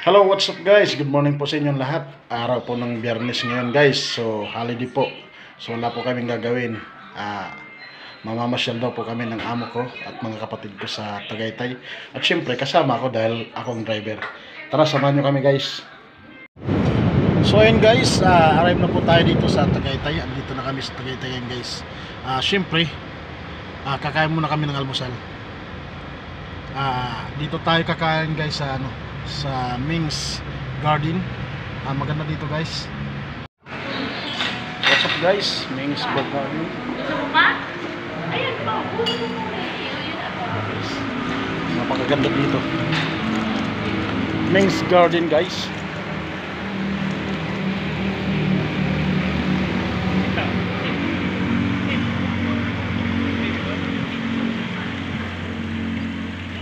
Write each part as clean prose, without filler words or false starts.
Hello, what's up guys? Good morning po sa inyong lahat. Araw po ng Biyernes ngayon guys. So, holiday po. So, wala po kaming gagawin. Mamamasyal daw po kami ng amo ko at mga kapatid ko sa Tagaytay. At syempre, kasama ako dahil akong driver. Tara, samahan nyo kami guys. So, ayun guys, arrive na po tayo dito sa Tagaytay. Andito na kami sa Tagaytay guys. Syempre, kakain muna kami ng almusal. Dito tayo kakain guys sa Ming's Garden. Maganda dito guys. What's up guys? Ming's Garden. Napakaganda dito. Ming's Garden guys.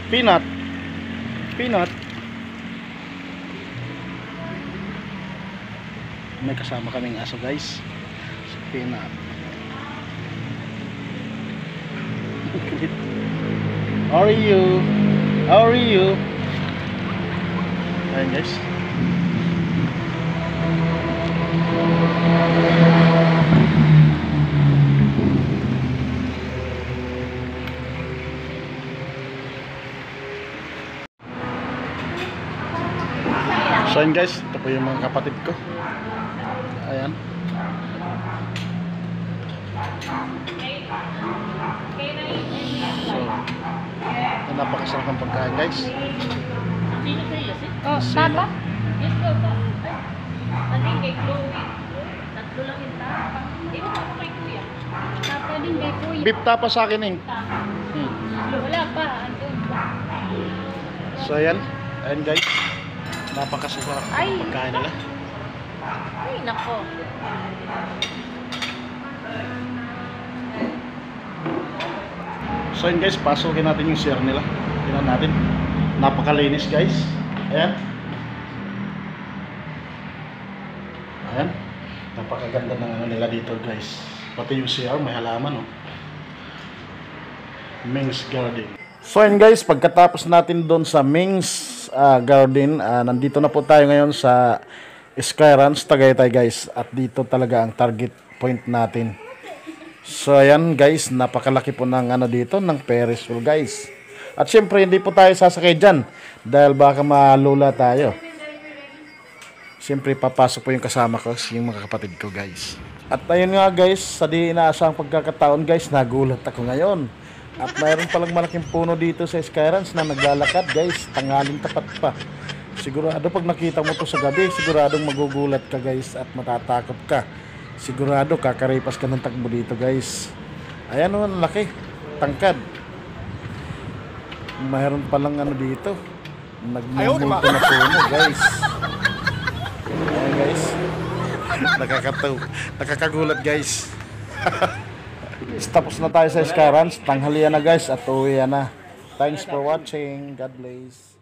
Peanut. May kasama kaming aso guys. Si Peanut. How are you? Ayan guys. So ayan guys, ito po yung mga kapatid ko. Ayan. So, napakasarap ng pagkain guys. Oh, Papa? Yes, Papa. Aling kay Chloe. Tatlo lang yung tapa. Ikaw ako kay Kuya. Tapa din kay Kuya. Beef tapa sa akin eh. Wala pa. Andun pa. So ayan. Ayan guys. Napakasarap ng pagkain nila. Ay, nako. So yun guys, pasukin natin yung share nila. Tingnan natin. Napakalinis guys. Ayan. Ayan. Napakaganda ng ano nila dito guys. Pati yung share, may halaman oh. Ming's Garden. So yun guys, pagkatapos natin doon sa Ming's Garden, nandito na po tayo ngayon sa Skyruns Tagaytay guys. At dito talaga ang target point natin. So ayan guys, napakalaki po ng dito, ng Ferris wheel guys. At syempre hindi po tayo sasakay dyan dahil baka malula tayo. Syempre papasok po yung kasama ko, yung mga kapatid ko guys. At ayun nga guys, sa di inaasahang pagkakataon guys, nagulat ako ngayon. At mayroon palang malaking puno dito sa Skyruns na naglalakad guys, tanghaling tapat pa. Sigurado pag nakita mo to sa gabi, siguradong magugulat ka guys at matatakot ka. Sigurado kakaripas ka ng takbo dito guys. Ayan o, laki, tangkad. Mayroon palang dito, nagmumulto na puno guys. Ayan guys, nakakagulat guys. Tapos na tayo sa Skyruns, tanghalian na guys at uwi na. Thanks for watching, God bless.